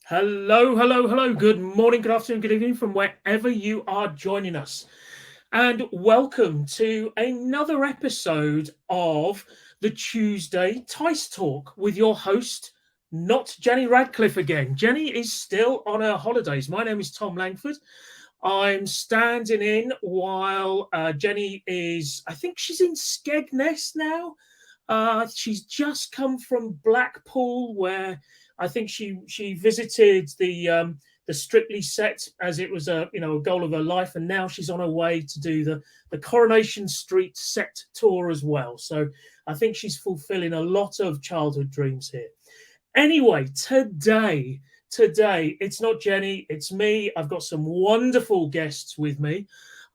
Hello, hello, hello. Good morning, good afternoon, good evening from wherever you are joining us. And welcome to another episode of the Tuesday teissTalk with your host, not Jenny Radcliffe again. Jenny is still on her holidays. My name is Tom Langford. I'm standing in while Jenny is, I think she's in Skegness now. She's just come from Blackpool, where I think she visited the Strictly set as it was a goal of her life, and now she's on her way to do the Coronation Street set tour as well. So I think she's fulfilling a lot of childhood dreams here. Anyway, today it's not Jenny, it's me. I've got some wonderful guests with me.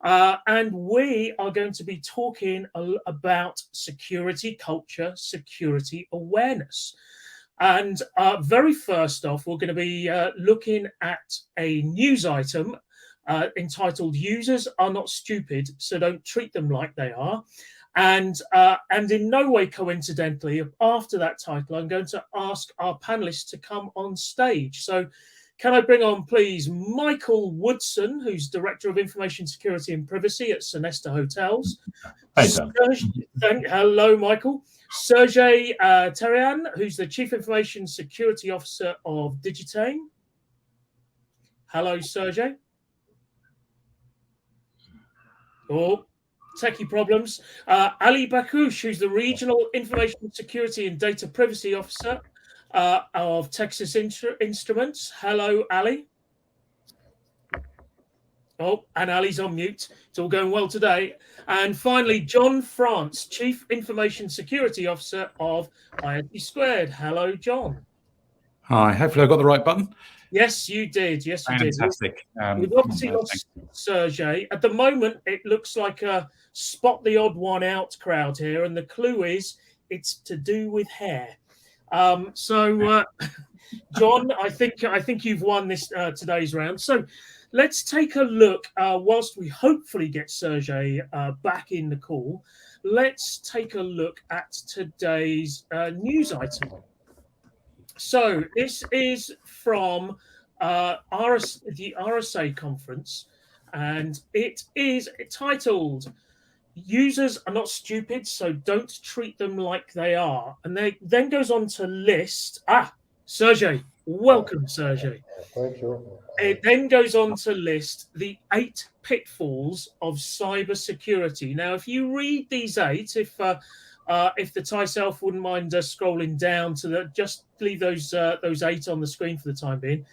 And we are going to be talking about security culture, security awareness. And very first off, we're going to be looking at a news item entitled "Users Are Not Stupid, So Don't Treat Them Like They Are." And in no way coincidentally, after that title, I'm going to ask our panelists to come on stage. So can I bring on, please, Michael Woodson, who's Director of Information Security and Privacy at Sonesta Hotels. Hi, Tom. Hello, Michael. Sergey Terian, who's the Chief Information Security Officer of Digitane. Hello, Sergey. Oh, techie problems. Ali Bakush, who's the Regional Information Security and Data Privacy Officer of Texas Instruments. Hello, Ali. Oh, and Ali's on mute. It's all going well today. And finally, John France, Chief Information Security Officer of IoT Squared. Hello, John. Hi, hopefully I got the right button. Yes, you did. Yes, you did. Fantastic. We've obviously lost Sergey. At the moment, it looks like a spot the odd one out crowd here. And the clue is it's to do with hair. John, I think you've won this today's round. So let's take a look, whilst we hopefully get Sergey back in the call, let's take a look at today's news item. So this is from the RSA conference, and it is titled "Users Are Not Stupid, So Don't Treat Them Like They Are." And they then goes on to list... Sergey, welcome, Sergey. Thank you. It then goes on to list the 8 pitfalls of cybersecurity. Now, if you read these 8, if the Thais elf wouldn't mind scrolling down to just leave those 8 on the screen for the time being,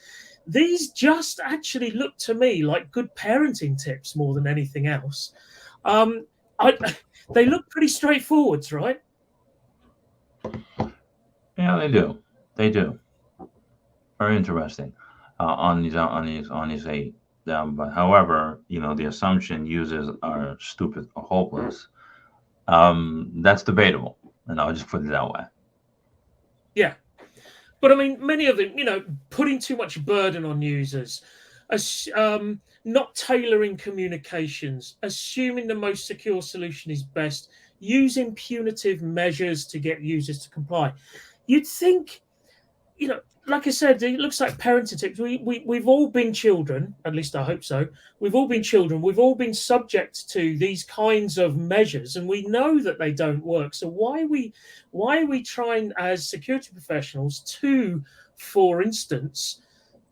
these just actually look to me like good parenting tips more than anything else. They look pretty straightforward, right? Yeah, they do. They do. Very interesting on these 8. But however, the assumption users are stupid or hopeless, that's debatable, and I'll just put it that way. Yeah, but I mean, many of them, putting too much burden on users, not tailoring communications, assuming the most secure solution is best, using punitive measures to get users to comply. You'd think, like I said, it looks like parenting tips. We've all been children, at least I hope so. We've all been children. We've all been subject to these kinds of measures, and we know that they don't work. So why are we trying as security professionals to, for instance,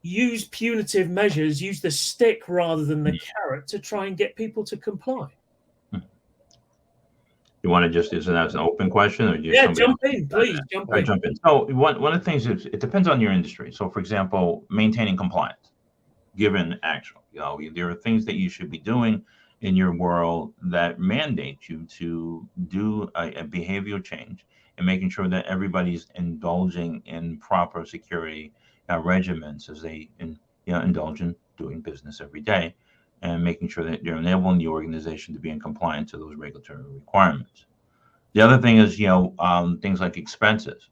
use punitive measures, use the stick rather than the carrot to try and get people to comply? You want to just, is that an open question? Or jump in, please. Jump in. So one of the things is, it depends on your industry. So for example, maintaining compliance, given actual, there are things that you should be doing in your world that mandate you to do a behavioral change and making sure that everybody's indulging in proper security regimens as they indulge in doing business every day, and making sure that you're enabling the organization to be in compliance to those regulatory requirements. The other thing is, things like expenses.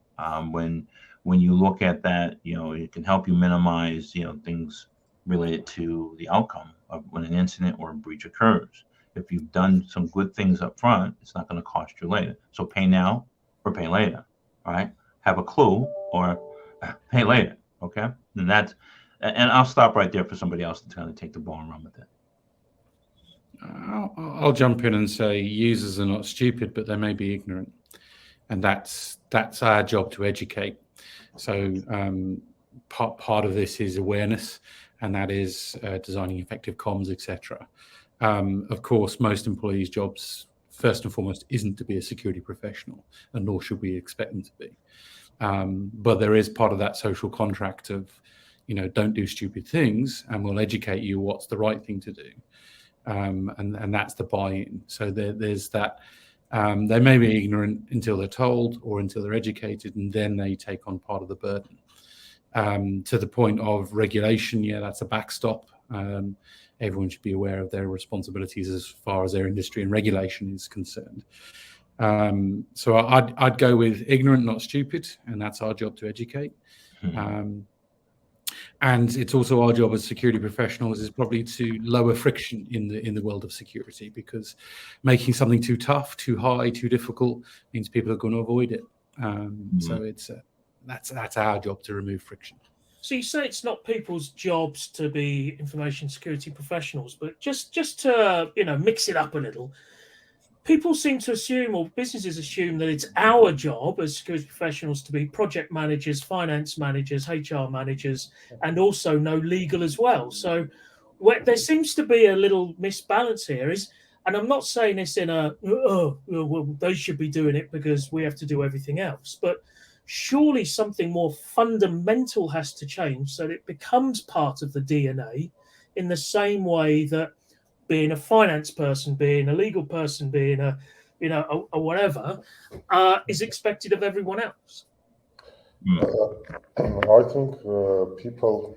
When you look at that, it can help you minimize, things related to the outcome of when an incident or a breach occurs. If you've done some good things up front, it's not going to cost you later. So pay now or pay later, all right? Have a clue or pay later. Okay, and I'll stop right there for somebody else to kind of take the ball and run with it. I'll jump in and say users are not stupid, but they may be ignorant, and that's our job to educate. So part of this is awareness, and that is designing effective comms, etc. Of course, most employees' jobs, first and foremost, isn't to be a security professional, and nor should we expect them to be. But there is part of that social contract of, don't do stupid things, and we'll educate you what's the right thing to do. And that's the buy-in. So there's that. They may be ignorant until they're told or until they're educated, and then they take on part of the burden. To the point of regulation, that's a backstop. Everyone should be aware of their responsibilities as far as their industry and regulation is concerned. So I'd go with ignorant, not stupid, and that's our job to educate. And it's also our job as security professionals is probably to lower friction in the world of security, because making something too tough, too high, too difficult means people are going to avoid it. So that's our job, to remove friction. So you say it's not people's jobs to be information security professionals, but just to mix it up a little. People seem to assume, or businesses assume, that it's our job as security professionals to be project managers, finance managers, HR managers, and also know legal as well. So there seems to be a little misbalance here. And I'm not saying this in well, they should be doing it because we have to do everything else. But surely something more fundamental has to change so that it becomes part of the DNA, in the same way that being a finance person, being a legal person, being a whatever, is expected of everyone else. I think people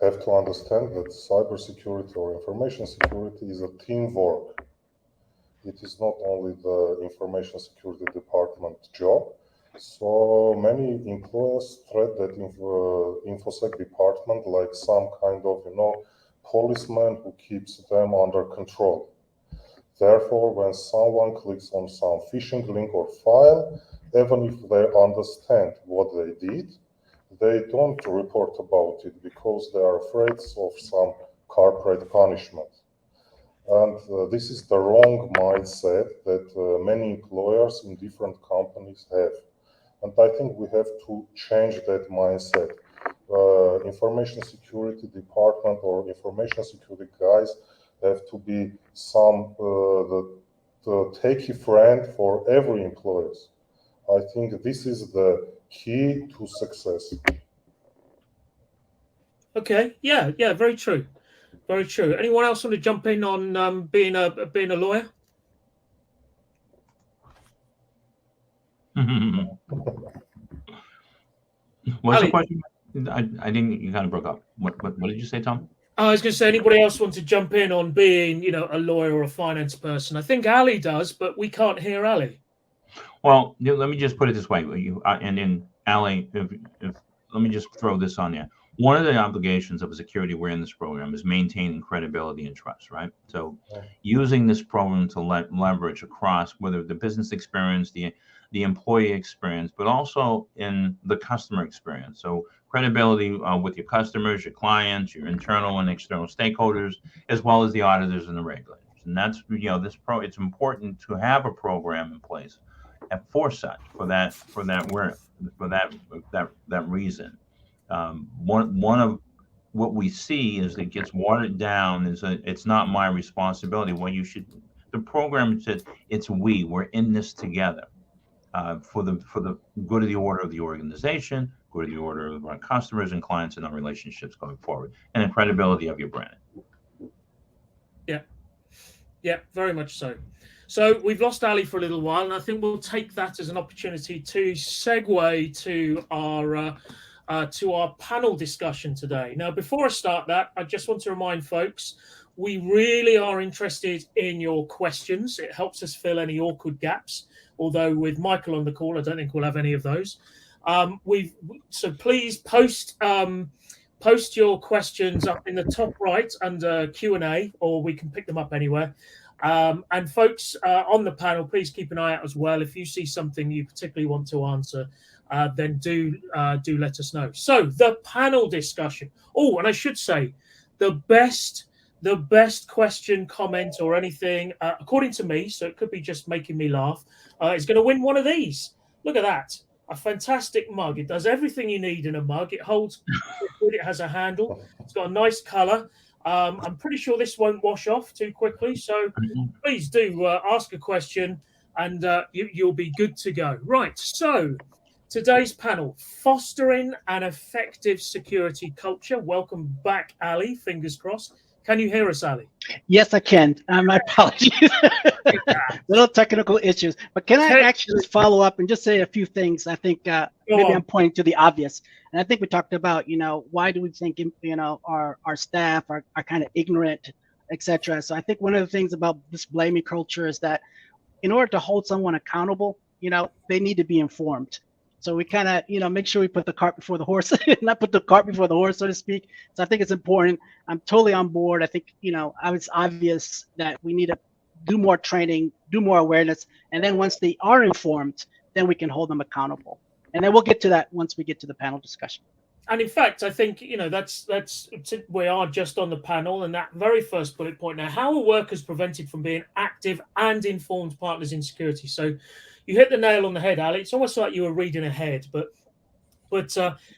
have to understand that cybersecurity or information security is a teamwork. It is not only the information security department job. So many employers treat that InfoSec department like some kind of, policeman who keeps them under control. Therefore, when someone clicks on some phishing link or file, even if they understand what they did, they don't report about it because they are afraid of some corporate punishment. And this is the wrong mindset that many employers in different companies have. And I think we have to change that mindset. Information security department or information security guys have to be the techie friend for every employer. I think this is the key to success. Okay, yeah, very true, very true. Anyone else want to jump in on being a lawyer? What's the question? I didn't. You kind of broke up. What did you say, Tom? I was going to say, anybody else want to jump in on being, a lawyer or a finance person? I think Ali does, but we can't hear Ali. Well, let me just put it this way. And then Ali, if let me just throw this on there. One of the obligations of a security awareness program is maintaining credibility and trust, right? So using this program to leverage across whether the business experience, the employee experience, but also in the customer experience. So credibility with your customers, your clients, your internal and external stakeholders, as well as the auditors and the regulators. And that's, it's important to have a program in place at foresight for that reason. One of what we see is it gets watered down is it's not my responsibility. The program said we're in this together for the good of the order of the organization, good of the order of our customers and clients and our relationships going forward, and the credibility of your brand. Yeah, very much so. So we've lost Ali for a little while, and I think we'll take that as an opportunity to segue to our panel discussion today. Now, before I start that, I just want to remind folks, we really are interested in your questions. It helps us fill any awkward gaps, although with Michael on the call, I don't think we'll have any of those. So please post your questions up in the top right under Q&A, or we can pick them up anywhere. And folks on the panel, please keep an eye out as well. If you see something you particularly want to answer, then do let us know. So the panel discussion. Oh, and I should say, the best question, comment, or anything, according to me, so it could be just making me laugh, is going to win one of these. Look at that. A fantastic mug. It does everything you need in a mug. It holds liquid. It has a handle. It's got a nice color. I'm pretty sure this won't wash off too quickly. So please do ask a question and you'll be good to go. Right. So today's panel, fostering an effective security culture. Welcome back, Ali. Fingers crossed. Can you hear us, Ali? Yes, I can. My apologies. Little technical issues. But can I actually follow up and just say a few things? I think maybe I'm pointing to the obvious. And I think we talked about, why do we think, our staff are kind of ignorant, etc. So I think one of the things about this blaming culture is that in order to hold someone accountable, they need to be informed. So we kind of, make sure we put the cart before the horse, not put the cart before the horse, so to speak. So I think it's important. I'm totally on board. I think, it's obvious that we need to do more training, do more awareness. And then once they are informed, then we can hold them accountable. And then we'll get to that once we get to the panel discussion. And in fact, I think, that's we are just on the panel, and that very first bullet point now, how are workers prevented from being active and informed partners in security? So you hit the nail on the head, Ali. It's almost like you were reading ahead, but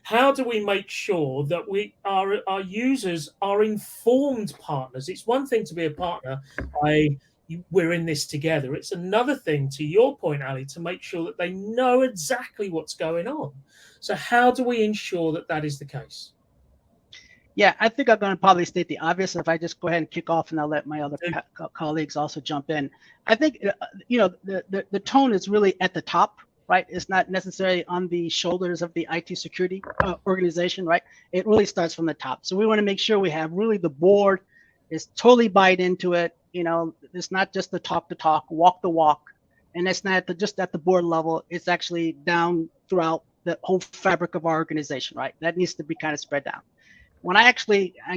how do we make sure that our users are informed partners? It's one thing to be a partner. We're in this together. It's another thing, to your point, Ali, to make sure that they know exactly what's going on. So how do we ensure that that is the case? Yeah, I think I'm going to probably state the obvious. If I just go ahead and kick off, and I'll let my other colleagues also jump in. I think, the tone is really at the top, right? It's not necessarily on the shoulders of the IT security organization, right? It really starts from the top. So we want to make sure we have really the board is totally buying into it. It's not just the talk, walk the walk. And it's not just at the board level. It's actually down throughout the whole fabric of our organization, right? That needs to be kind of spread down. When I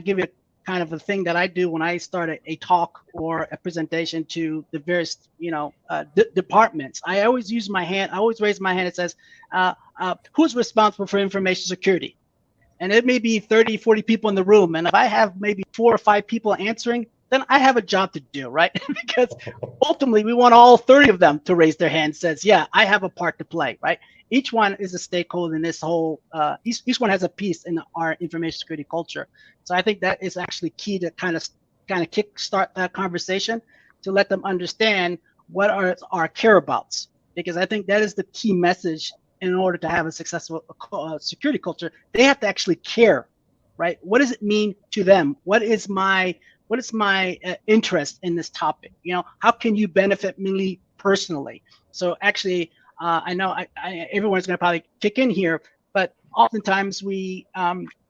give you kind of a thing that I do when I start a talk or a presentation to the various, departments, I always use my hand. I always raise my hand. It says, who's responsible for information security? And it may be 30, 40 people in the room. And if I have maybe 4 or 5 people answering, then I have a job to do, right? Because ultimately we want all 30 of them to raise their hand, says, yeah, I have a part to play, right? Each one is a stakeholder in this whole, each one has a piece in our information security culture. So I think that is actually key to kind of kickstart that conversation, to let them understand what are our care abouts, because I think that is the key message. In order to have a successful security culture, they have to actually care, right? What does it mean to them? What is my interest in this topic? How can you benefit me personally? So actually, I know everyone's going to probably kick in here, but oftentimes we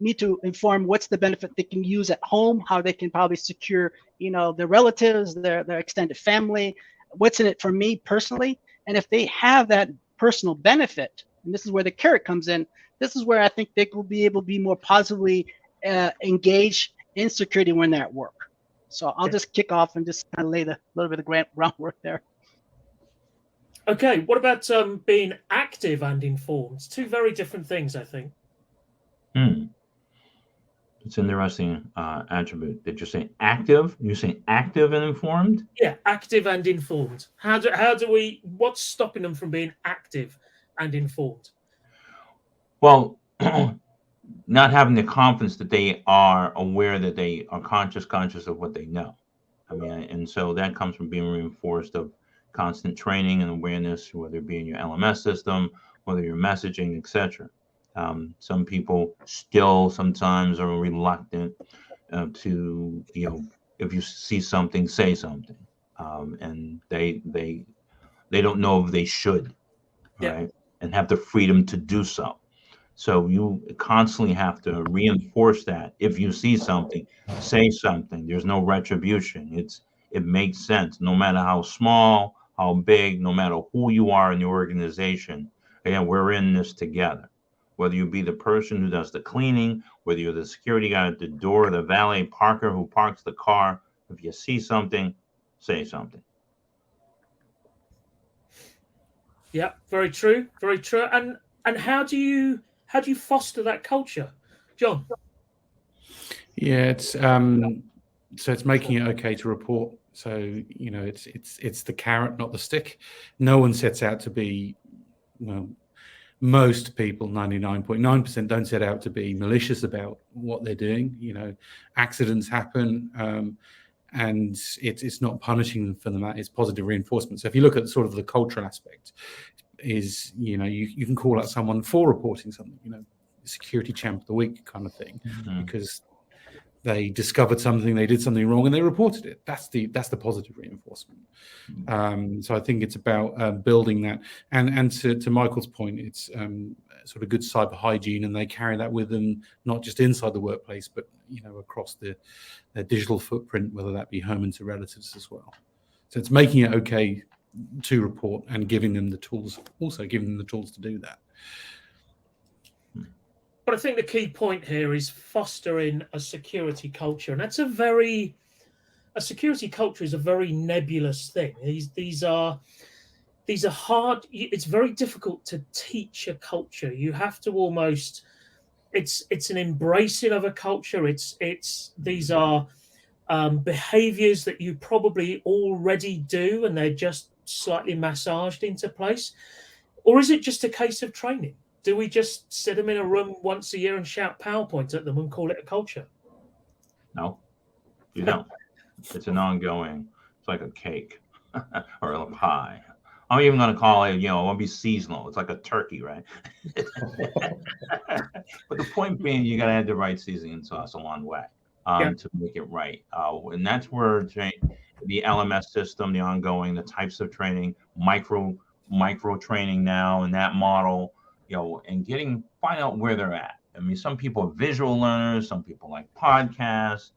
need to inform what's the benefit they can use at home, how they can probably secure, their relatives, their extended family, what's in it for me personally. And if they have that personal benefit, and this is where the carrot comes in, this is where I think they will be able to be more positively engaged in security when they're at work. So I'll just kick off and just kind of lay the little bit of groundwork there. Okay, what about being active and informed? 2 very different things, I think. It's an interesting attribute. Did you say active? You say active and informed? Yeah, active and informed. How do we? What's stopping them from being active and informed? Well, not having the confidence that they are aware, that they are conscious of what they know. I mean, and so that comes from being reinforced of constant training and awareness, whether it be in your LMS system, whether you're messaging, etc. Some people still sometimes are reluctant to, if you see something, say something, and they don't know if they should, right, and have the freedom to do so. So you constantly have to reinforce that. If you see something, say something. There's no retribution. It makes sense, no matter how small, how big, no matter who you are in the organization. Again, we're in this together. Whether you be the person who does the cleaning, whether you're the security guy at the door, the valet parker who parks the car, if you see something, say something. Yeah, very true, very true. And And how do you foster that culture, John? Yeah, it's so it's making it okay to report. So it's the carrot, not the stick. No one sets out to be, well, most people, 99.9%, don't set out to be malicious about what they're doing. Accidents happen, and it's not punishing them for them. It's positive reinforcement. So if you look at sort of the cultural aspect, is you can call out someone for reporting something, security champ of the week kind of thing, because they discovered something, they did something wrong, and they reported it. That's the positive reinforcement. So I think it's about building that, and to Michael's point, it's sort of good cyber hygiene, and they carry that with them, not just inside the workplace, but across their digital footprint, whether that be home and to relatives as well. So it's making it okay to report and giving them the tools, also giving them the tools to do that. But I think the key point here is fostering a security culture, and that's a security culture is a very nebulous thing. These are hard. It's very difficult to teach a culture. You have to almost. It's an embracing of a culture. These are behaviors that you probably already do, and they're just slightly massaged into place. Or is it just a case of training? Do we just sit them in a room once a year and shout PowerPoint at them and call it a culture? No, you don't. It's an ongoing. It's like a cake or a pie. I'm even going to call it, it won't be seasonal. It's like a turkey, right? But the point being, you got to add the right seasoning sauce along the way to make it right. And that's where the LMS system, the ongoing, the types of training, micro training now, and that model, and find out where they're at. I mean, some people are visual learners, some people like podcasts,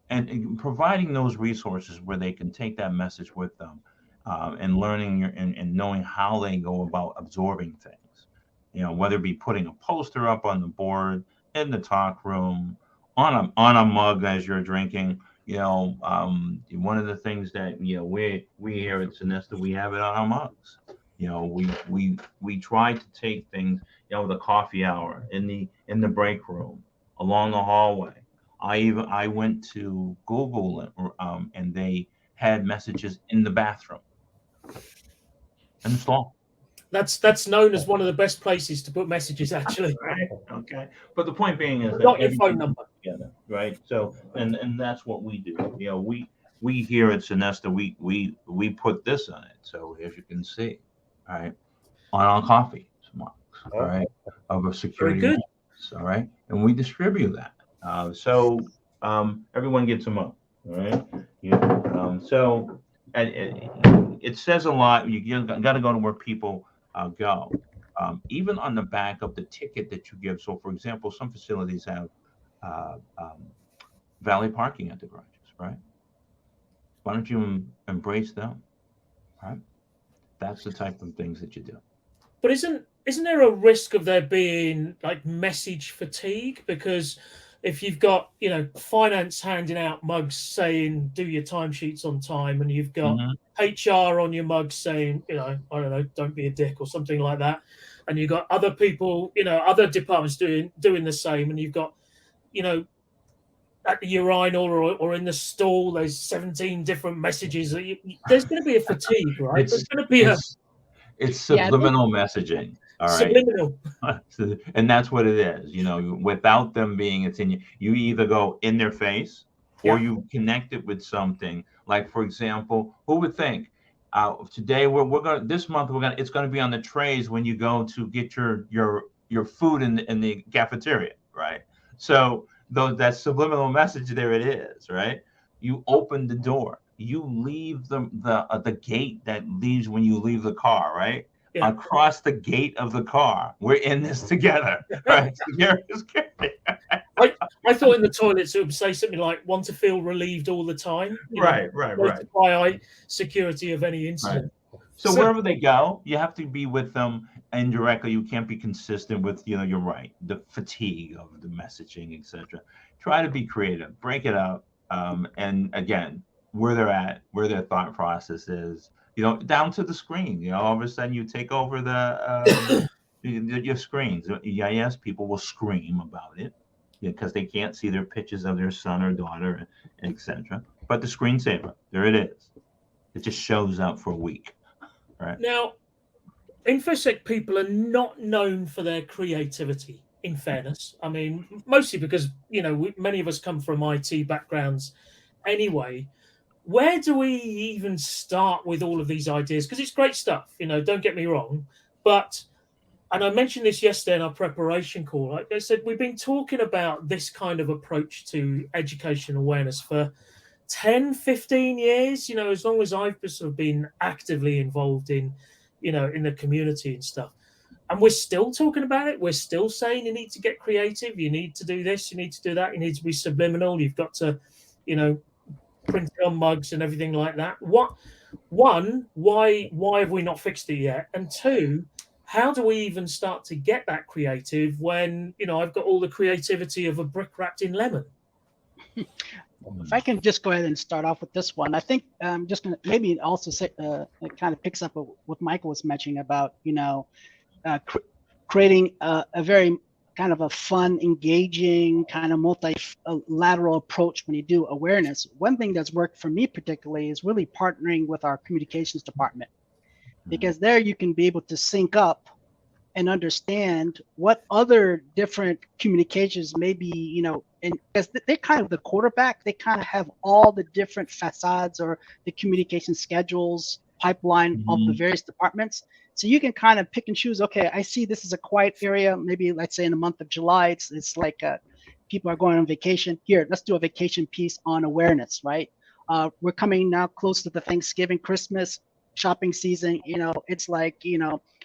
and providing those resources where they can take that message with them, and learning and knowing how they go about absorbing things. Whether it be putting a poster up on the board, in the talk room, on a mug as you're drinking. One of the things that we here at Sonesta, we have it on our mugs. We try to take things, the coffee hour, in the break room, along the hallway. I went to Google, and they had messages in the bathroom. And it's long. That's known as one of the best places to put messages, actually. Right. Okay. But the point being is not your phone number. Together, right? So and that's what we do. We here at Sonesta, we put this on it. So as you can see, all right, on our coffee mugs, all right, of a security. Very good. All right, and we distribute that. So everyone gets a mug. All right. So it says a lot. You got to go to where people go. Even on the back of the ticket that you give. So, for example, some facilities have valet parking at the garages, right? Why don't you embrace them, right? That's the type of things that you do. But isn't there a risk of there being like message fatigue? Because if you've got finance handing out mugs saying do your timesheets on time, and you've got HR on your mugs saying I don't know, don't be a dick or something like that, and you've got other people, other departments doing the same, and you've got at the urinal or in the stall, there's 17 different messages. There's going to be a fatigue, right? There's going to be it's subliminal messaging. All right. Subliminal. And that's what it is. Without them being, it's in you. You either go in their face, or you connect it with something. Like, for example, who would think today we're going this month it's going to be on the trays when you go to get your food in the cafeteria, right? So that subliminal message, there it is, right? You open the door, you leave the gate that leaves when you leave the car, right? Yeah. Across the gate of the car, we're in this together, right? I thought in the toilets it would say something like "want to feel relieved all the time." Right. Notify security of any incident. Right. So wherever they go, you have to be with them indirectly. You can't be consistent with, you're right, the fatigue of the messaging, etc. Try to be creative, break it up, and again, where they're at, where their thought process is, down to the screen. All of a sudden you take over Your screens, yes, people will scream about it because they can't see their pictures of their son or daughter, etc. But the screensaver, there it is. It just shows up for a week, right? Now, InfoSec people are not known for their creativity, in fairness. I mean, mostly because, many of us come from IT backgrounds anyway. Where do we even start with all of these ideas? Because it's great stuff, don't get me wrong. But, and I mentioned this yesterday in our preparation call, like I said, we've been talking about this kind of approach to education awareness for 10, 15 years, as long as I've sort of been actively involved in the community and stuff. And we're still talking about it. We're still saying you need to get creative. You need to do this. You need to do that. You need to be subliminal. You've got to, print it on mugs and everything like that. Why have we not fixed it yet? And two, how do we even start to get that creative when, I've got all the creativity of a brick wrapped in lemon? If I can just go ahead and start off with this one, I think I'm just going to maybe also say it kind of picks up what Michael was mentioning about, creating a very kind of a fun, engaging, kind of multilateral approach when you do awareness. One thing that's worked for me particularly is really partnering with our communications department, because there you can be able to sync up and understand what other different communications maybe, and because they're kind of the quarterback, they kind of have all the different facades or the communication schedules, pipeline of the various departments. So you can kind of pick and choose, okay, I see this is a quiet area. Maybe let's say in the month of July, it's like people are going on vacation. Here, let's do a vacation piece on awareness, right? We're coming now close to the Thanksgiving, Christmas shopping season. It's like,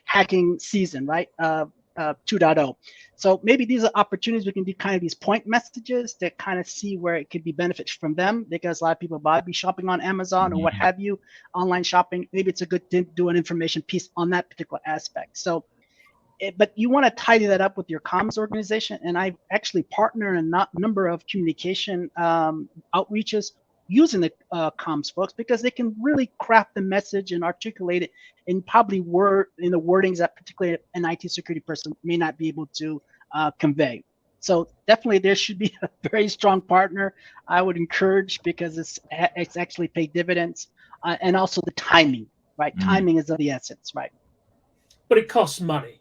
hacking season, right? 2.0. So maybe these are opportunities we can do kind of these point messages that kind of see where it could be benefits from them, because a lot of people might be shopping on Amazon or what have you, online shopping. Maybe it's a good to do an information piece on that particular aspect. So, but you want to tidy that up with your comms organization. And I actually partner in a number of communication outreaches using the comms folks, because they can really craft the message and articulate it in probably in the wordings that particularly an IT security person may not be able to convey. So definitely there should be a very strong partner I would encourage, because it's actually paid dividends, and also the timing, right? Timing is of the essence, right? But it costs money.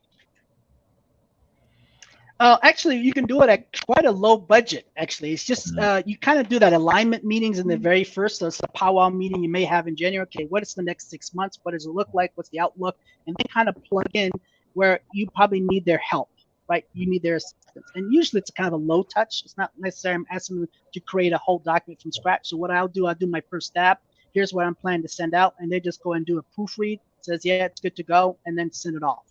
Actually, you can do it at quite a low budget. Actually, it's just you kind of do that alignment meetings in the very first. So it's a powwow meeting you may have in January. Okay, what is the next 6 months? What does it look like? What's the outlook? And then kind of plug in where you probably need their help, right? You need their assistance. And usually it's kind of a low touch. It's not necessarily I'm asking them to create a whole document from scratch. So what I'll do my first stab. Here's what I'm planning to send out, and they just go and do a proofread. Says yeah, it's good to go, and then send it off.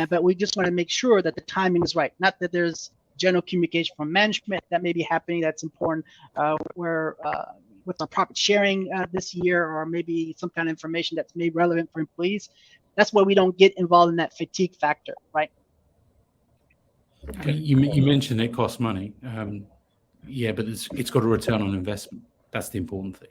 But we just want to make sure that the timing is right. Not that there's general communication from management that may be happening. That's important. Where with our profit sharing this year, or maybe some kind of information that's made relevant for employees. That's why we don't get involved in that fatigue factor, right? You mentioned it costs money. Yeah, but it's got a return on investment. That's the important thing.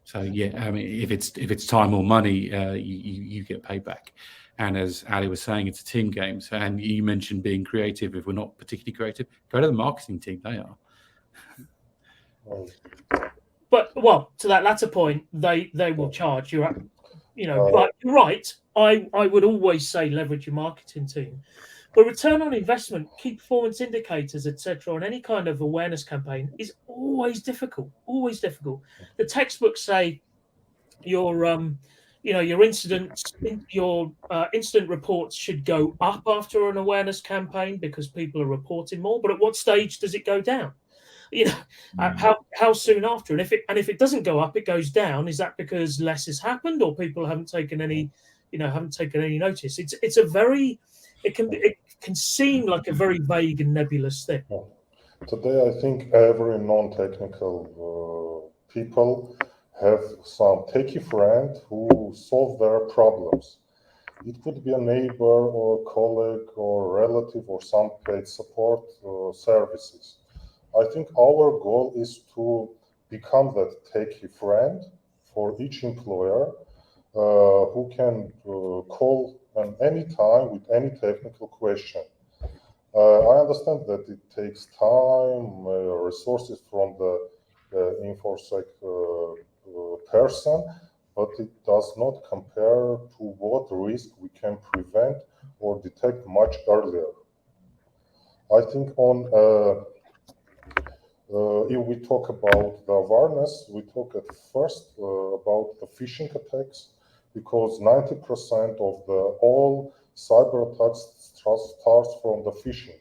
So yeah, I mean, if it's time or money, you get paid back. And as Ali was saying, it's a team game. So, and you mentioned being creative. If we're not particularly creative, go to the marketing team. They are. But to that latter point, they will charge you. But you're right. I would always say leverage your marketing team. But return on investment, key performance indicators, etc., on any kind of awareness campaign is always difficult. Always difficult. The textbooks say your incident reports should go up after an awareness campaign because people are reporting more. But at what stage does it go down? How soon after? And if it doesn't go up, it goes down. Is that because less has happened, or people haven't taken any notice? It can seem like a very vague and nebulous thing. Today, I think every non-technical people have some techie friend who solve their problems. It could be a neighbor or colleague or relative or some paid support services. I think our goal is to become that techie friend for each employer who can call and any time with any technical question. I understand that it takes time, resources from the InfoSec person, but it does not compare to what risk we can prevent or detect much earlier. I think if we talk about the awareness, we talk at first about the phishing attacks, because 90% of all cyber attacks starts from the phishing.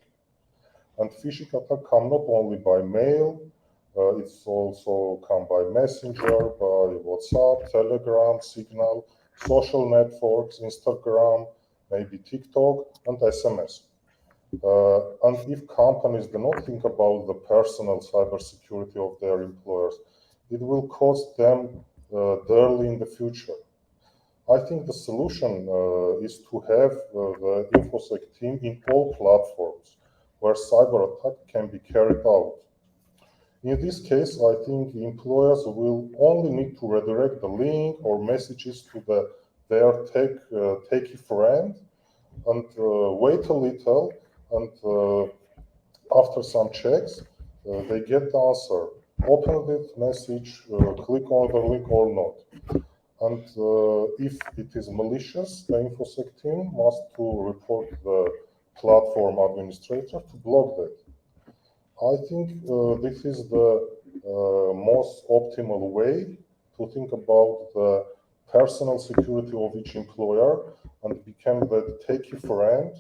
And phishing attacks come not only by mail, it's also come by messenger, by WhatsApp, Telegram, Signal, social networks, Instagram, maybe TikTok, and SMS. And if companies do not think about the personal cybersecurity of their employers, it will cost them dearly in the future. I think the solution is to have the InfoSec team in all platforms where cyber attack can be carried out. In this case, I think employers will only need to redirect the link or messages to their techie friend and wait a little, and after some checks, they get the answer. Open this message, click on the link or not. And if it is malicious, the InfoSec team must to report the platform administrator to block that. I think this is the most optimal way to think about the personal security of each employer and become the techie friend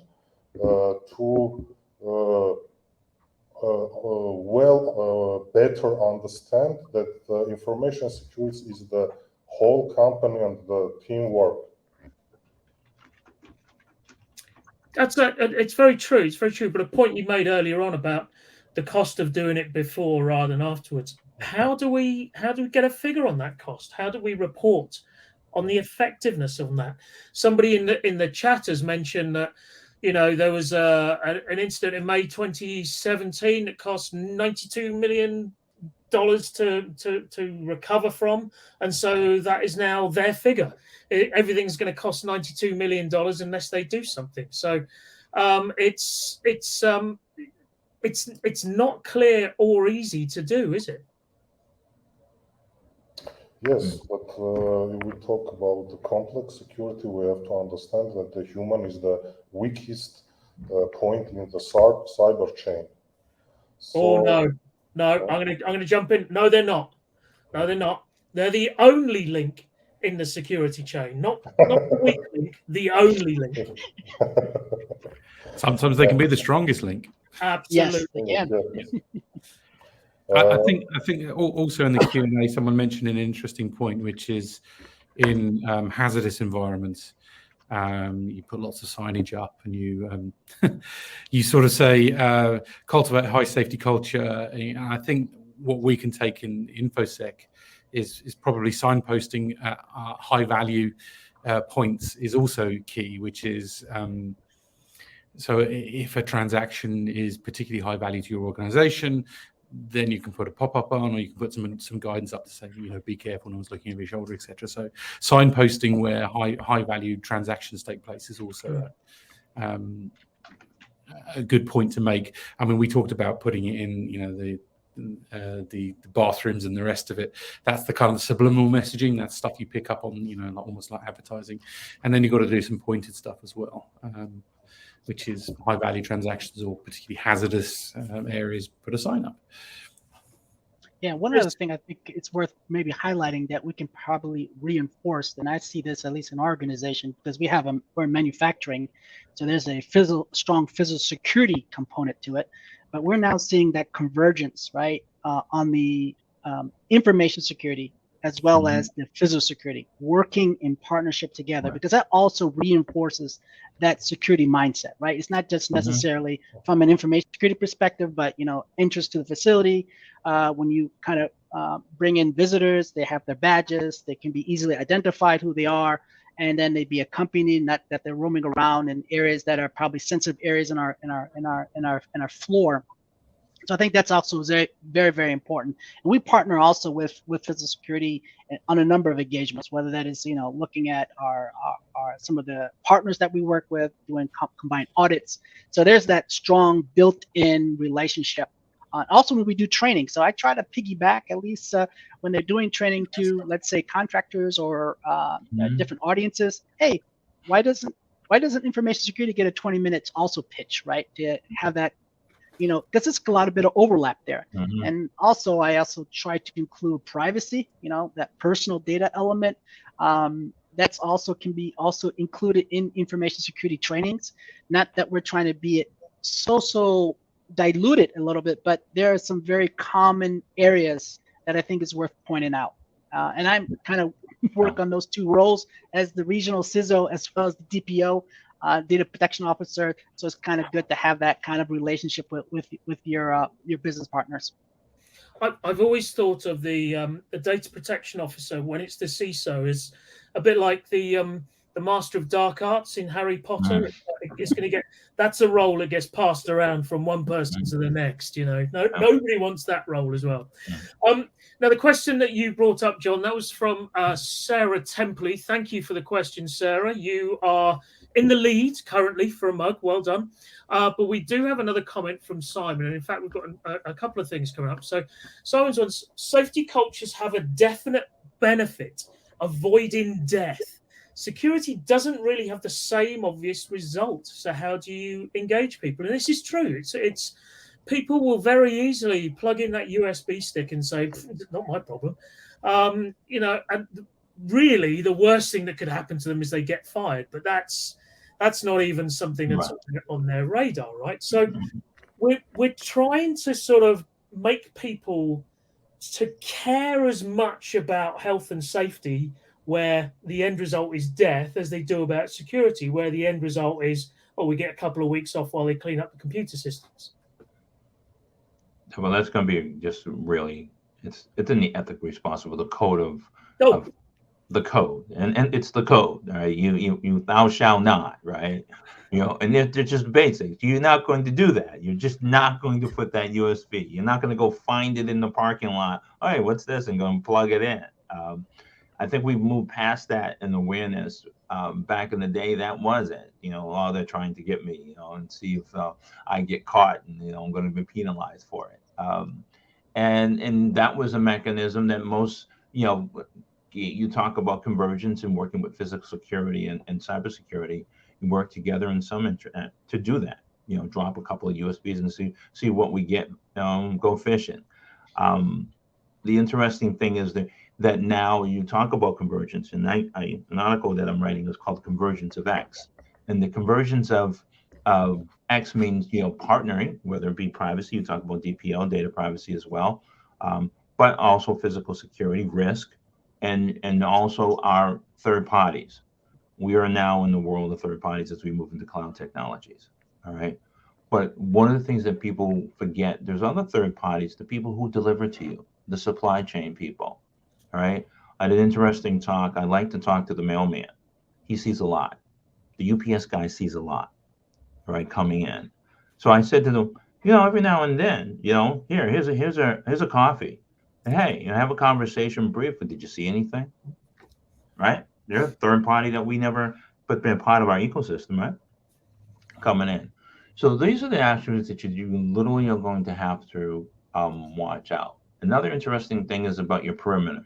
to better understand that information security is the whole company and the teamwork. It's very true. It's very true. But a point you made earlier on about the cost of doing it before rather than afterwards. How do we get a figure on that cost? How do we report on the effectiveness of that? Somebody in the chat has mentioned that, there was an incident in May 2017 that cost $92 million to recover from, and so that is now their figure. Everything's going to cost $92 million unless they do something. So it's not clear or easy to do, is it? Yes, but if we talk about the complex security, we have to understand that the human is the weakest point in the cyber chain. So, no, I'm gonna jump in. No, they're not. No, they're not. They're the only link in the security chain, not the weak link, the only link. Sometimes they can be the strongest link. Absolutely. Yes, they can. I think also in the Q&A, someone mentioned an interesting point, which is in hazardous environments. You put lots of signage up, and you you sort of say cultivate high safety culture. And I think what we can take in InfoSec is probably signposting high value points is also key, which is so if a transaction is particularly high value to your organization, then you can put a pop-up on, or you can put some guidance up to say, be careful, no one's looking over your shoulder, etc. So signposting where high value transactions take place is also a good point to make. I mean, we talked about putting it in, the bathrooms and the rest of it. That's the kind of subliminal messaging. That's stuff you pick up on, almost like advertising. And then you've got to do some pointed stuff as well, which is high value transactions or particularly hazardous areas. Put a sign up. Yeah, one other thing I think it's worth maybe highlighting that we can probably reinforce, and I see this at least in our organization, because we're manufacturing, so there's a strong physical security component to it, but we're now seeing that convergence, right, on the information security as well as the physical security, working in partnership together, because that also reinforces that security mindset, right? It's not just necessarily from an information security perspective, but interest to the facility. When you kind of bring in visitors, they have their badges, they can be easily identified who they are, and then they be accompanied, not that they're roaming around in areas that are probably sensitive areas in our floor. So I think that's also very, very, very important. And we partner also with physical security on a number of engagements, whether that is, looking at our some of the partners that we work with, doing combined audits. So there's that strong built-in relationship. Also, when we do training, so I try to piggyback at least when they're doing training to, let's say, contractors or different audiences. Hey, why doesn't information security get a 20 minutes also pitch, right? To have that, because there's a lot of bit of overlap there. Mhm. And also, I also try to include privacy, that personal data element. That's also can be also included in information security trainings. Not that we're trying to be so diluted a little bit, but there are some very common areas that I think is worth pointing out. And I'm kind of work on those two roles as the regional CISO as well as the DPO, data protection officer. So it's kind of good to have that kind of relationship with your business partners. I've always thought of the data protection officer when it's the CISO is a bit like the master of dark arts in Harry Potter. It's going to get, that's a role that gets passed around from one person to the next. Nobody wants that role as well. Now the question that you brought up, John, that was from Sarah Templey. Thank you for the question, Sarah. You are in the lead currently for a mug. Well done. But we do have another comment from Simon, and in fact, we've got a couple of things coming up. So Simon's on safety cultures have a definite benefit, avoiding death. Security doesn't really have the same obvious result. So how do you engage people? And this is true. It's people will very easily plug in that USB stick and say, not my problem. And really the worst thing that could happen to them is they get fired. But that's not even something that's on their radar, right? So we're trying to sort of make people to care as much about health and safety where the end result is death as they do about security, where the end result is, we get a couple of weeks off while they clean up the computer systems. Well, that's going to be just really, it's in the ethic responsible, the code of the code, and it's the code, right? You thou shall not, right? And they're just basics. You're not going to do that. You're just not going to put that USB. You're not going to go find it in the parking lot. All right, what's this? And go and plug it in. I think we've moved past that in awareness. Back in the day, that wasn't. They're trying to get me, and see if I get caught, and I'm going to be penalized for it. And that was a mechanism that most, you talk about convergence and working with physical security and cybersecurity. You work together in some to do that. Drop a couple of USBs and see what we get. Go fishing. The interesting thing is that now you talk about convergence, and an article that I'm writing is called Convergence of X, and the convergence of X means partnering, whether it be privacy. You talk about DPO, data privacy as well, but also physical security, risk, and also our third parties. We are now in the world of third parties as we move into cloud technologies. All right. But one of the things that people forget, there's other third parties, the people who deliver to you, the supply chain people. All right. I had an interesting talk. I like to talk to the mailman. He sees a lot. The UPS guy sees a lot, right, coming in. So I said to them, every now and then, here's a coffee. And hey, have a conversation briefly. Did you see anything? Right? They're a third party that we never, but been part of our ecosystem, right? Coming in. So these are the attributes that you literally are going to have to watch out. Another interesting thing is about your perimeter.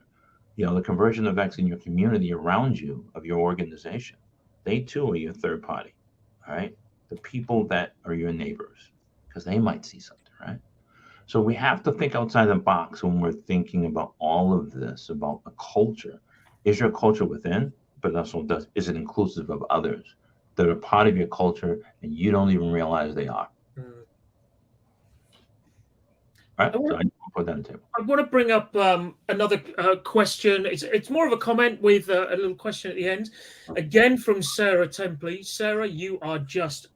The conversion of X in your community around you, of your organization. They too are your third party, all right? The people that are your neighbors, because they might see something, right? So we have to think outside the box when we're thinking about all of this, about a culture. Is your culture within, but also is it inclusive of others that are part of your culture and you don't even realize they are? Right? So I put that on the table. I want to bring up another question. It's more of a comment with a little question at the end. Again, from Sarah Templey. Sarah, you are just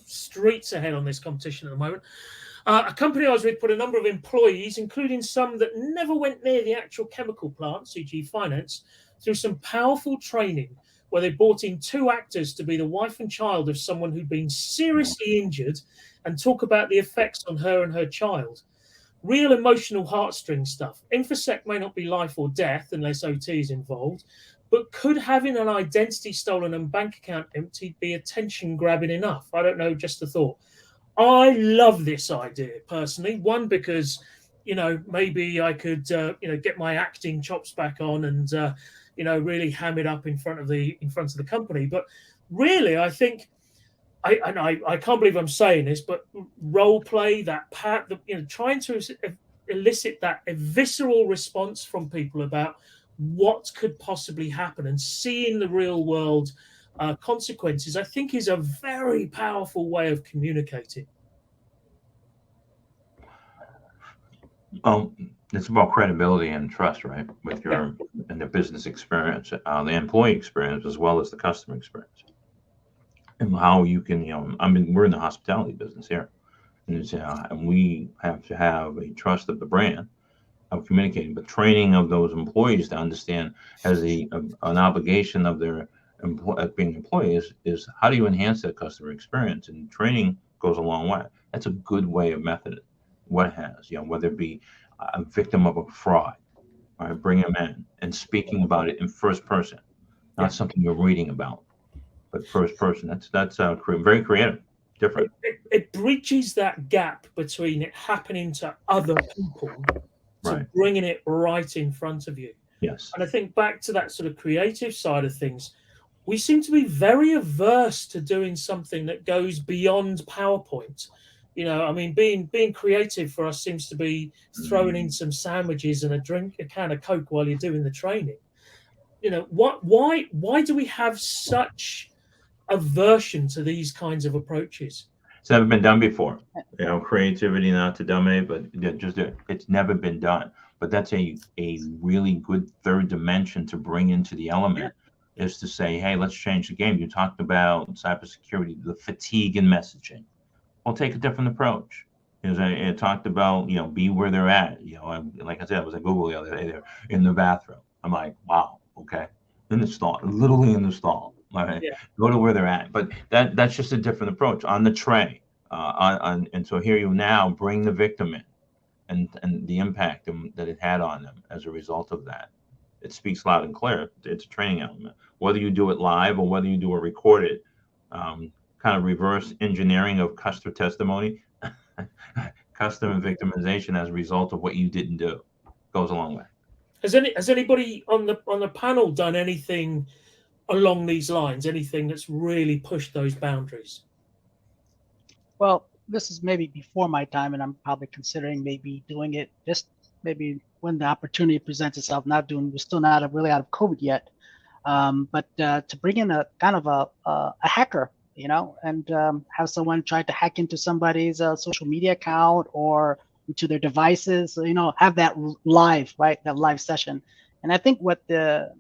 streets ahead on this competition at the moment. A company I was with put a number of employees, including some that never went near the actual chemical plant, CG Finance, through some powerful training where they brought in 2 actors to be the wife and child of someone who'd been seriously injured and talk about the effects on her and her child. Real emotional heartstring stuff. InfoSec may not be life or death unless OT is involved, but could having an identity stolen and bank account emptied be attention grabbing enough? I don't know, just a thought. I love this idea personally. One, because maybe I could get my acting chops back on and really ham it up in front of the company. But really, I think I can't believe I'm saying this, but role play, that part, trying to elicit that visceral response from people about what could possibly happen and seeing the real world consequences, I think is a very powerful way of communicating. It's about credibility and trust, right? With your and the business experience, the employee experience, as well as the customer experience, and how you can, we're in the hospitality business here, and we have to have a trust of the brand of communicating, but training of those employees to understand as an obligation of their being employees is how do you enhance that customer experience, and training goes a long way. That's a good way of method. What has, whether it be a victim of a fraud, right? Bring them in and speaking about it in first person, not something you're reading about, but first person. That's very creative, different. It bridges that gap between it happening to other people to bringing it right in front of you. Yes. And I think back to that sort of creative side of things, we seem to be very averse to doing something that goes beyond PowerPoint. Being creative for us seems to be throwing in some sandwiches and a can of Coke while you're doing the training. Why do we have such aversion to these kinds of approaches? It's never been done before. Creativity, not to dummy, but it's never been done. But that's a really good third dimension to bring into the element, is to say, hey, let's change the game. You talked about cybersecurity, the fatigue in messaging. I'll take a different approach. I talked about, be where they're at. Like I said, I was at Google the other day. They're in the bathroom. I'm like, wow, okay, in the stall, literally in the stall. All right, go to where they're at. But that's just a different approach on the tray. And so here you now bring the victim in, and the impact that it had on them as a result of that. It speaks loud and clear. It's a training element. Whether you do it live or whether you do it recorded. Kind of reverse engineering of customer testimony, customer victimization as a result of what you didn't do, goes a long way. Has anybody on the panel done anything along these lines? Anything that's really pushed those boundaries? Well, this is maybe before my time, and I'm probably considering maybe doing it just maybe when the opportunity presents itself. We're still not really out of COVID yet, but to bring in a kind of a hacker. And have someone try to hack into somebody's social media account or into their devices, have that live, right? That live session. And I think what the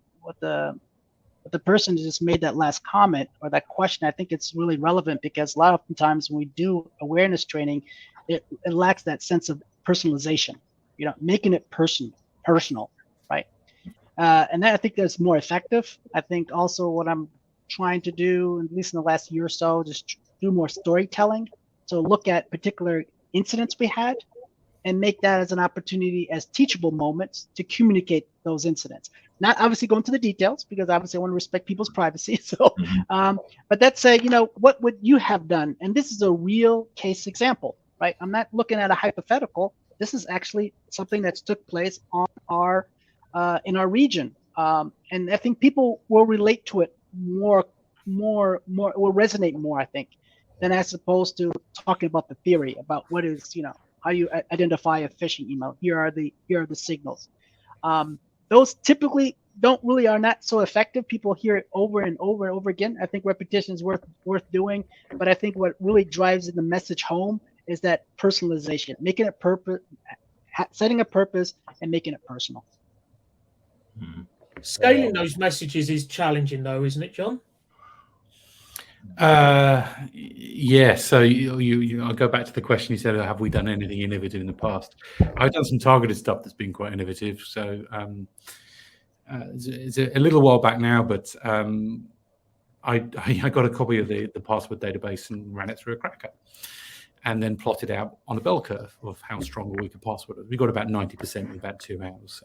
person who just made that last comment or that question, I think it's really relevant because a lot of times when we do awareness training, it lacks that sense of personalization, making it personal, right? And then I think that's more effective. I think also what I'm trying to do, at least in the last year or so, just do more storytelling. So look at particular incidents we had and make that as an opportunity as teachable moments to communicate those incidents. Not obviously go into the details because obviously I want to respect people's privacy. So, but that's what would you have done? And this is a real case example, right? I'm not looking at a hypothetical. This is actually something that's took place on in our region. And I think people will relate to it more will resonate more, I think, than as opposed to talking about the theory about what is, how you identify a phishing email. Here are the signals. Those typically are not so effective. People hear it over and over and over again. I think repetition is worth doing, but I think what really drives the message home is that personalization, making it setting a purpose and making it personal. Scaling those messages is challenging, though, isn't it, John? Yeah. So I'll go back to the question you said: have we done anything innovative in the past? I've done some targeted stuff that's been quite innovative. So it's a little while back now, but I got a copy of the password database and ran it through a cracker. and then plotted out on a bell curve of how strong a weaker password was. We got about 90% in about 2 hours.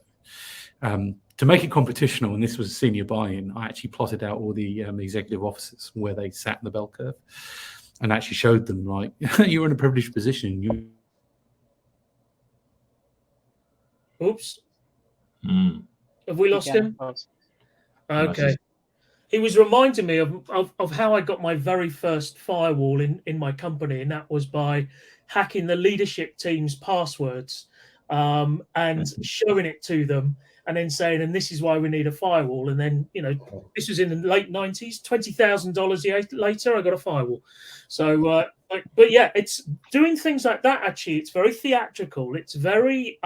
So, to make it competitional, and this was senior buy-in, I actually plotted out all the executive officers where they sat in the bell curve, and actually showed them, like, you're in a privileged position. Oops. Mm. Have we lost him? Okay. He was reminding me of how I got my very first firewall in my company, and that was by hacking the leadership team's passwords and showing it to them, and then saying, and this is why we need a firewall. And then, this was in the late 90s, $20,000 later, I got a firewall. So, but yeah, it's doing things like that. Actually, it's very theatrical. It's very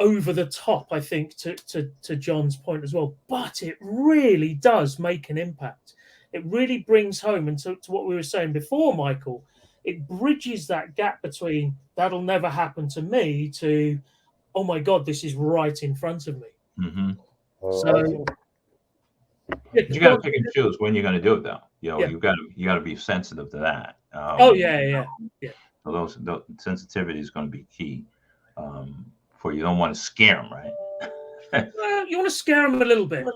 over the top, I think, to John's point as well. But it really does make an impact. It really brings home, and to what we were saying before, Michael, it bridges that gap between that'll never happen to me to, oh my God, this is right in front of me. Mm-hmm. So you got to pick and choose when you're going to do it, though. You got to be sensitive to that. Oh yeah. So those sensitivity is going to be key. For you don't want to scare them, right? Well, you want to scare them a little bit.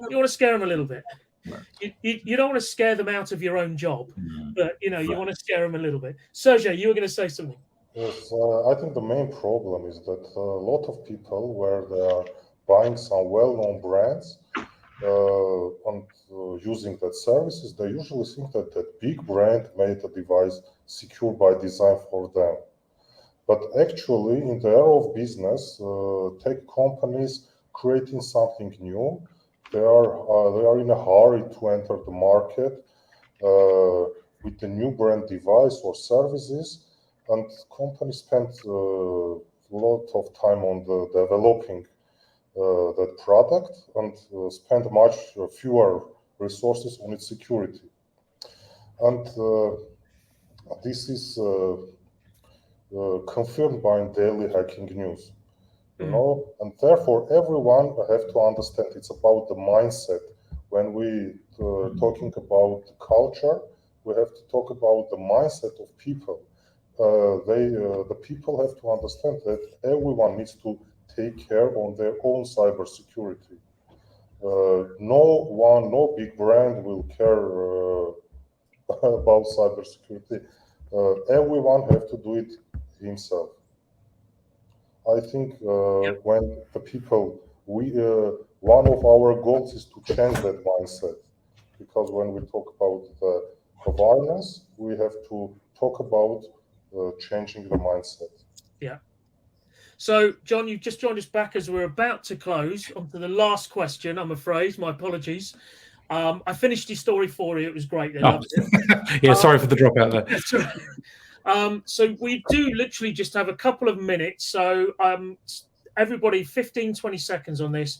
Right. You don't want to scare them out of your own job, but you want to scare them a little bit. Sergey, you were going to say something. Yes, I think the main problem is that a lot of people, where they are buying some well-known brands and using that services, they usually think that that big brand made a device secure by design for them. But actually, in the era of business, tech companies creating something new, they are in a hurry to enter the market with a new brand device or services, and companies spend a lot of time on developing that product and spend much fewer resources on its security. And this is confirmed by daily hacking news, and therefore everyone have to understand it's about the mindset. When we talking about culture, we have to talk about the mindset of people. The people have to understand that everyone needs to take care on their own cybersecurity. No big brand will care about cybersecurity. Everyone have to do it himself. I think when the people, one of our goals is to change that mindset, because when we talk about the awareness, we have to talk about changing the mindset. Yeah. So, John, you've just joined us back as we're about to close. On to the last question, I'm afraid. My apologies. I finished your story for you. It was great. They loved it. Yeah, sorry for the dropout there. That's right. So we do literally just have a couple of minutes. So everybody, 15, 20 seconds on this.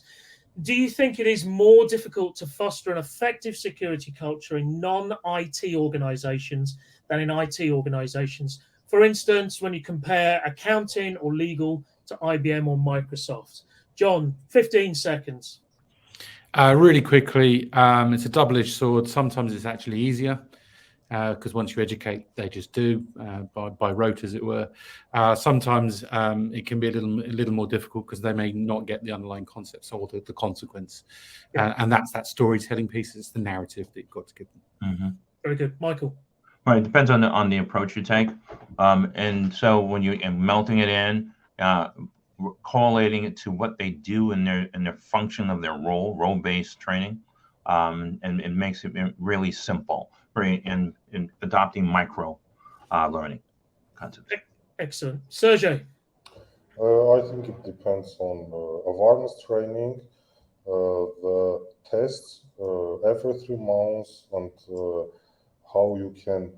Do you think it is more difficult to foster an effective security culture in non-IT organizations than in IT organizations? For instance, when you compare accounting or legal to IBM or Microsoft. John, 15 seconds. Really quickly, it's a double-edged sword. Sometimes it's actually easier because once you educate, they just do by rote, as it were. Sometimes it can be a little more difficult because they may not get the underlying concepts or the consequence. And that's that storytelling piece. It's the narrative that you've got to give them. Mm-hmm. Very good. Michael? Right, it depends on the approach you take. And so when you're melting it in, correlating it to what they do in their function of their role-based training, and it makes it really simple. In adopting micro learning concepts. Excellent. Sergey? I think it depends on awareness training, the tests every 3 months, and how you can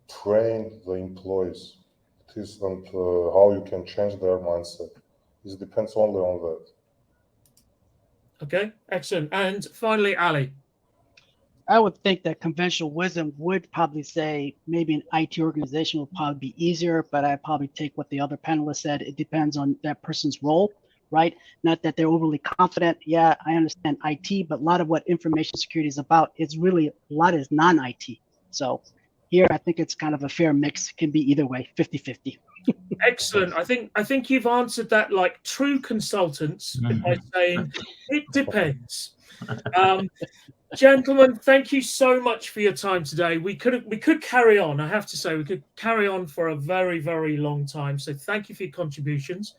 train the employees. It is, and how you can change their mindset. It depends only on that. Okay, excellent. And finally, Ali? I would think that conventional wisdom would probably say maybe an IT organization will probably be easier, but I probably take what the other panelists said. It depends on that person's role, right? Not that they're overly confident. Yeah, I understand IT, but a lot of what information security is about is really, a lot is non-IT. So Here, I think it's kind of a fair mix. It can be either way, 50-50. Excellent. I think you've answered that like true consultants by saying it depends. Gentlemen, thank you so much for your time today. We could carry on. I have to say we could carry on for a very, very long time. So thank you for your contributions.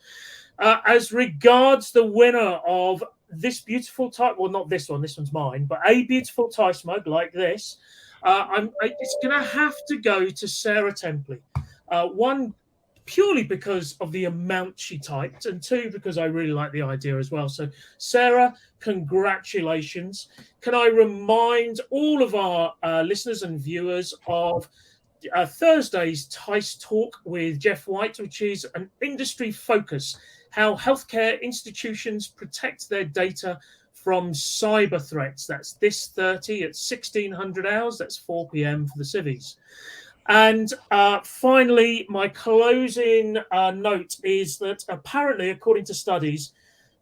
As regards the winner of this beautiful type, well, not this one. This one's mine, but a beautiful Tice mug like this. It's going to have to go to Sarah Templey. One, purely because of the amount she typed, and two, because I really like the idea as well. So, Sarah, congratulations. Can I remind all of our listeners and viewers of Thursday's teissTalk with Jeff White, which is an industry focus, how healthcare institutions protect their data from cyber threats. That's this 30 at 1600 hours. That's 4 p.m. for the civvies. And finally, my closing note is that apparently, according to studies,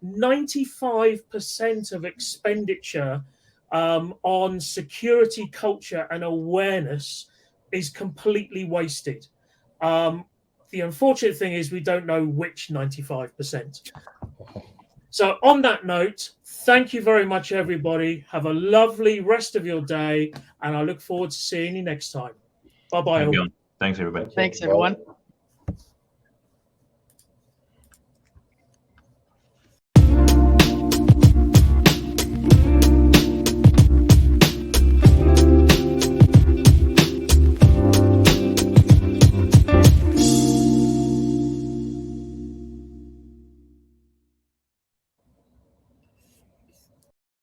95% of expenditure on security culture and awareness is completely wasted. The unfortunate thing is we don't know which 95%. So on that note, thank you very much, everybody. Have a lovely rest of your day, and I look forward to seeing you next time. Bye-bye. Thanks, everybody. Thanks, everyone.